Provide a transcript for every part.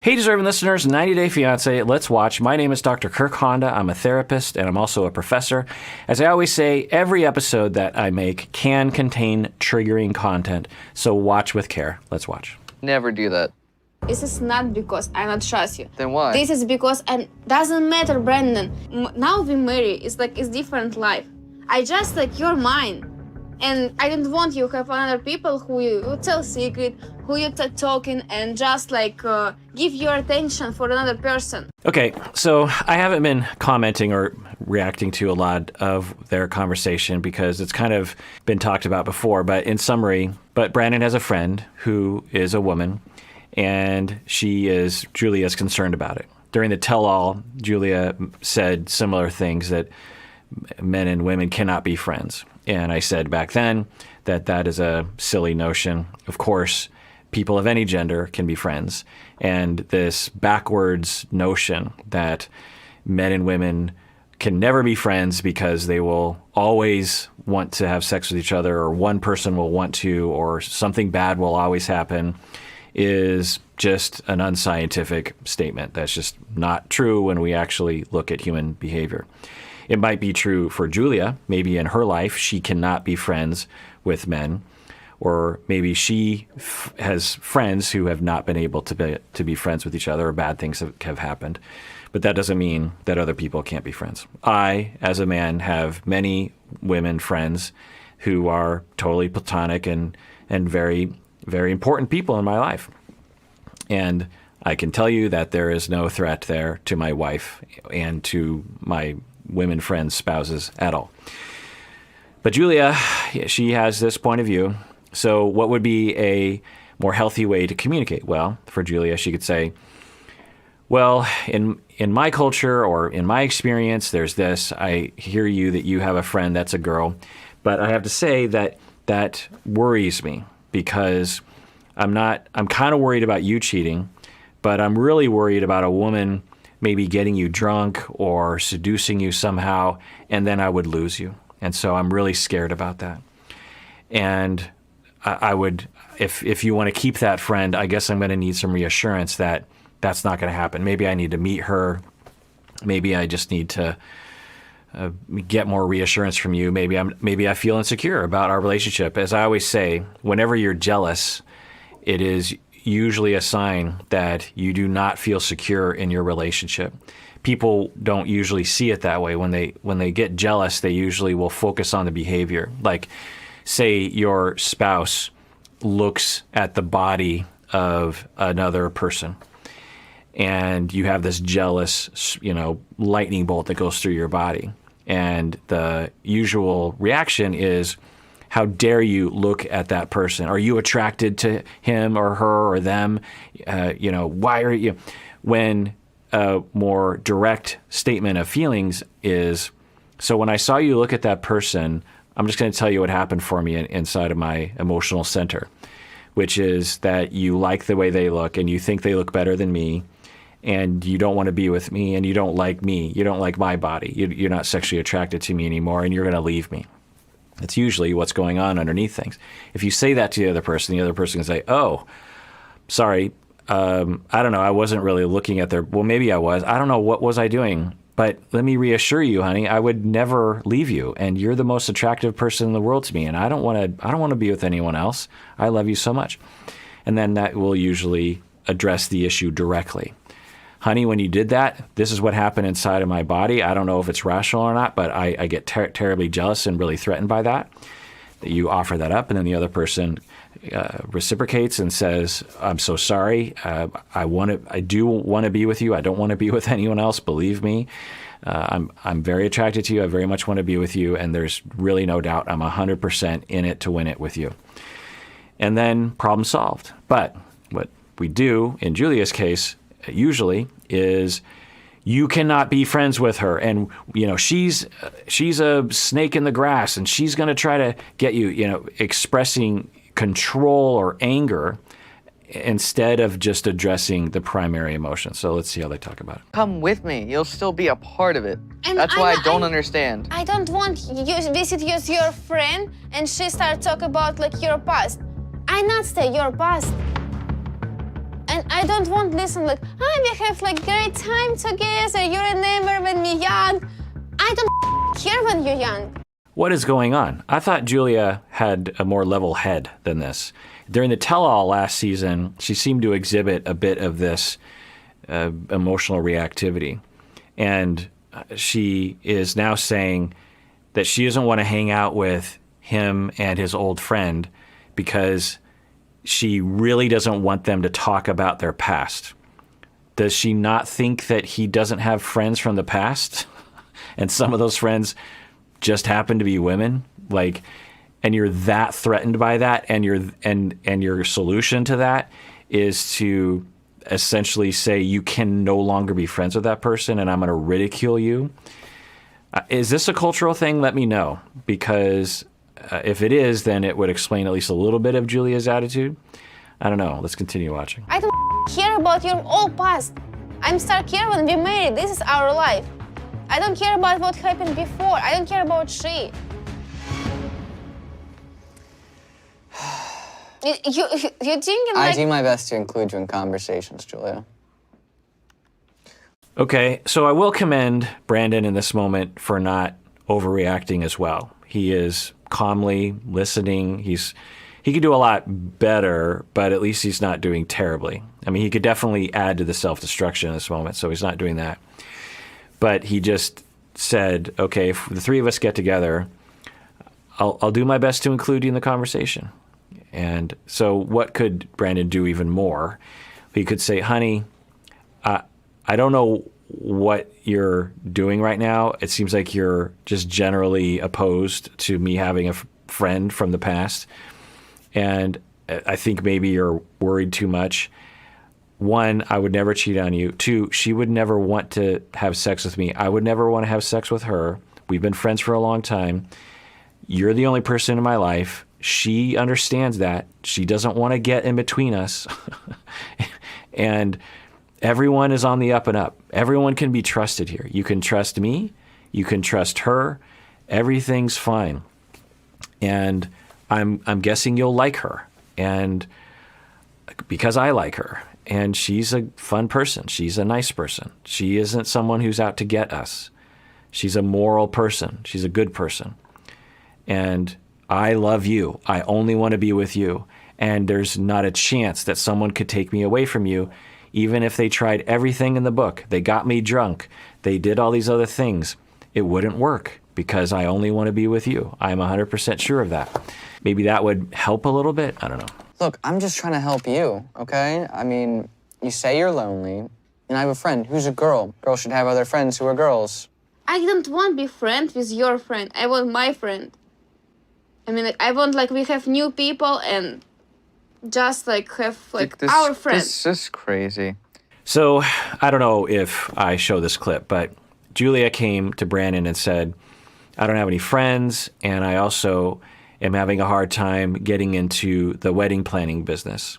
Hey, deserving listeners, 90 Day Fiancé, let's watch. My name is Dr. Kirk Honda. I'm a therapist and I'm also a professor. As I always say, every episode that I make can contain triggering content, so watch with care. Let's watch. Never do that. This is not because I not trust you. Then why? This is because doesn't matter, Brandon. Now we marry. It's different life. I just you're mine. And I don't want you to have other people who you tell secret, who you talking and just give your attention for another person. Okay, so I haven't been commenting or reacting to a lot of their conversation because it's kind of been talked about before, but in summary, Brandon has a friend who is a woman and Julia is concerned about it. During the tell-all, Julia said similar things that men and women cannot be friends. And I said back then that is a silly notion. Of course, people of any gender can be friends. And this backwards notion that men and women can never be friends because they will always want to have sex with each other, or one person will want to, or something bad will always happen, is just an unscientific statement. That's just not true when we actually look at human behavior. It might be true for Julia. Maybe in her life she cannot be friends with men, or maybe she has friends who have not been able to be friends with each other, or bad things have happened. But that doesn't mean that other people can't be friends. I, as a man, have many women friends who are totally platonic and very, very important people in my life. And I can tell you that there is no threat there to my wife and to my women friends, spouses at all. But Julia, she has this point of view. So what would be a more healthy way to communicate? Well, for Julia, she could say, well, in my culture or in my experience, there's this. I hear you that you have a friend that's a girl, but I have to say that worries me because I'm kind of worried about you cheating, but I'm really worried about a woman maybe getting you drunk or seducing you somehow, and then I would lose you. And so I'm really scared about that. And I would, if you want to keep that friend, I guess I'm going to need some reassurance that that's not going to happen. Maybe I need to meet her. Maybe I just need to get more reassurance from you. Maybe I feel insecure about our relationship. As I always say, whenever you're jealous, it is usually a sign that you do not feel secure in your relationship. People don't usually see it that way. When they get jealous, they usually will focus on the behavior. Like, say your spouse looks at the body of another person, and you have this jealous, lightning bolt that goes through your body. And the usual reaction is, how dare you look at that person? Are you attracted to him or her or them? Why are you? When a more direct statement of feelings is, so when I saw you look at that person, I'm just going to tell you what happened for me inside of my emotional center, which is that you like the way they look and you think they look better than me, and you don't want to be with me, and you don't like me. You don't like my body. You're not sexually attracted to me anymore, and you're going to leave me. It's usually what's going on underneath things. If you say that to the other person can say, oh, sorry, I don't know, I wasn't really looking at well, maybe I was. I don't know, what was I doing? But let me reassure you, honey, I would never leave you, and you're the most attractive person in the world to me, and I don't want to be with anyone else. I love you so much. And then that will usually address the issue directly. Honey, when you did that, this is what happened inside of my body. I don't know if it's rational or not, but I get terribly jealous and really threatened by that. You offer that up, and then the other person reciprocates and says, I'm so sorry. I do want to be with you. I don't want to be with anyone else. Believe me. I'm very attracted to you. I very much want to be with you, and there's really no doubt I'm 100% in it to win it with you. And then problem solved. But what we do in Julia's case usually is, you cannot be friends with her, and she's a snake in the grass, and she's going to try to get you, expressing control or anger instead of just addressing the primary emotion. So let's see how they talk about it. Come with me. You'll still be a part of it. And that's why I don't understand. I don't want you visit your friend and she start talk about your past. I not stay your past. And I don't want to listen like, we have like great time together, you remember when we young. I don't care when you're young. What is going on? I thought Julia had a more level head than this. During the tell-all last season, she seemed to exhibit a bit of this emotional reactivity. And she is now saying that she doesn't want to hang out with him and his old friend because she really doesn't want them to talk about their past. Does she not think that he doesn't have friends from the past? And some of those friends just happen to be women? Like, and you're that threatened by that, and your solution to that is to essentially say you can no longer be friends with that person and I'm going to ridicule you. Is this a cultural thing? Let me know, because if it is, then it would explain at least a little bit of Julia's attitude. I don't know. Let's continue watching. I don't care about your old past. I'm start care when we married. This is our life. I don't care about what happened before. I don't care about she. You thinking I like... do my best to include you in conversations, Julia. Okay, so I will commend Brandon in this moment for not overreacting as well. He is calmly listening. He could do a lot better, but at least he's not doing terribly. I mean, he could definitely add to the self-destruction in this moment, so he's not doing that. But he just said, okay, if the three of us get together, I'll do my best to include you in the conversation. And so what could Brandon do even more? He could say, honey, I don't know what you're doing right now. It seems like you're just generally opposed to me having a friend from the past. And I think maybe you're worried too much. One, I would never cheat on you. Two, she would never want to have sex with me. I would never want to have sex with her. We've been friends for a long time. You're the only person in my life. She understands that. She doesn't want to get in between us. And everyone is on the up and up. Everyone can be trusted here. You can trust me. You can trust her. Everything's fine. And I'm guessing you'll like her. And because I like her. And she's a fun person. She's a nice person. She isn't someone who's out to get us. She's a moral person. She's a good person. And I love you. I only want to be with you. And there's not a chance that someone could take me away from you, even if they tried everything in the book. They got me drunk. They did all these other things. It wouldn't work because I only want to be with you. I'm 100% sure of that. Maybe that would help a little bit. I don't know. Look, I'm just trying to help you, okay? I mean, you say you're lonely, and I have a friend who's a girl. Girls should have other friends who are girls. I don't want to be friends with your friend. I want my friend. I mean, like, I want, like, we have new people and just, like, have, like, our friends. This is crazy. So I don't know if I show this clip, but Julia came to Brandon and said, I don't have any friends, and I also am having a hard time getting into the wedding planning business,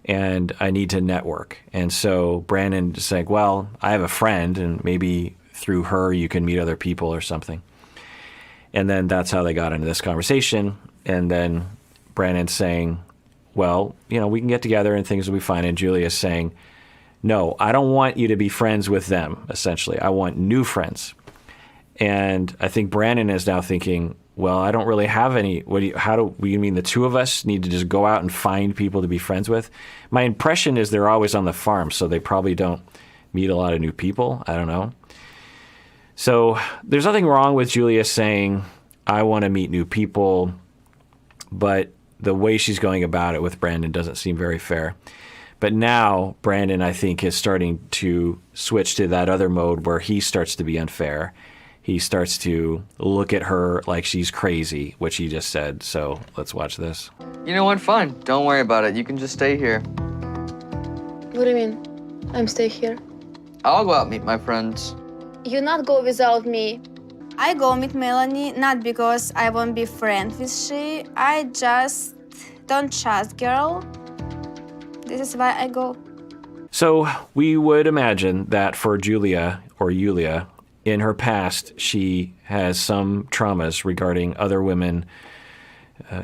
and I need to network. And so Brandon just like, well, I have a friend, and maybe through her you can meet other people or something. And then that's how they got into this conversation. And then Brandon's saying, well, you know, we can get together and things will be fine. And Julia's saying, no, I don't want you to be friends with them, essentially. I want new friends. And I think Brandon is now thinking, well, I don't really have any. You mean the two of us need to just go out and find people to be friends with? My impression is they're always on the farm, so they probably don't meet a lot of new people. I don't know. So there's nothing wrong with Julia saying, I want to meet new people, but the way she's going about it with Brandon doesn't seem very fair. But now Brandon, I think, is starting to switch to that other mode where he starts to be unfair. He starts to look at her like she's crazy, which he just said. So let's watch this. You know what? Fine. Don't worry about it. You can just stay here. What do you mean? I'm stay here. I'll go out and meet my friends. You not go without me. I go meet Melanie not because I won't be friends with she. I just don't trust girl. This is why I go. So we would imagine that for Julia or Yulia, in her past, she has some traumas regarding other women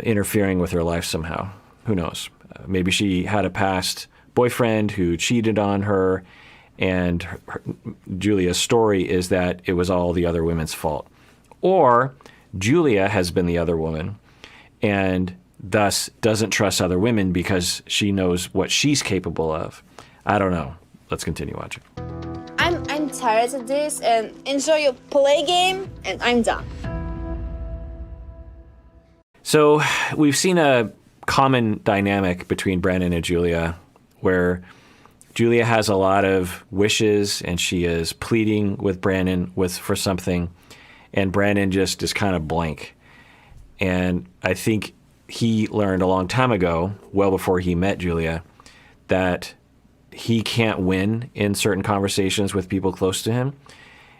interfering with her life somehow. Who knows? Maybe she had a past boyfriend who cheated on her, and Julia's story is that it was all the other women's fault. Or Julia has been the other woman and thus doesn't trust other women because she knows what she's capable of. I don't know. Let's continue watching. I'm tired of this and enjoy your play game and I'm done. So we've seen a common dynamic between Brandon and Julia where Julia has a lot of wishes and she is pleading with Brandon for something, and Brandon just is kind of blank. And I think he learned a long time ago, well before he met Julia, that he can't win in certain conversations with people close to him,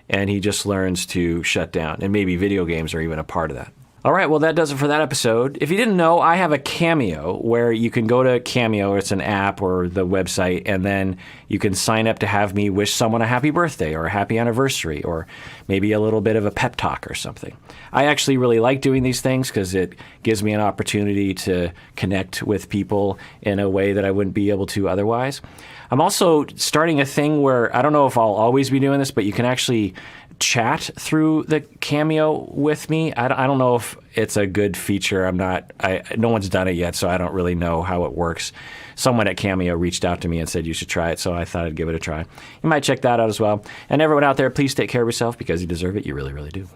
and he just learns to shut down. And maybe video games are even a part of that. All right, well, that does it for that episode. If you didn't know, I have a Cameo where you can go to Cameo, it's an app or the website, and then you can sign up to have me wish someone a happy birthday or a happy anniversary or maybe a little bit of a pep talk or something. I actually really like doing these things because it gives me an opportunity to connect with people in a way that I wouldn't be able to otherwise. I'm also starting a thing where I don't know if I'll always be doing this, but you can actually chat through the Cameo with me. I don't know if it's a good feature. No one's done it yet, so I don't really know how it works. Someone at Cameo reached out to me and said you should try it, so I thought I'd give it a try. You might check that out as well. And everyone out there, please take care of yourself because you deserve it. You really, really do.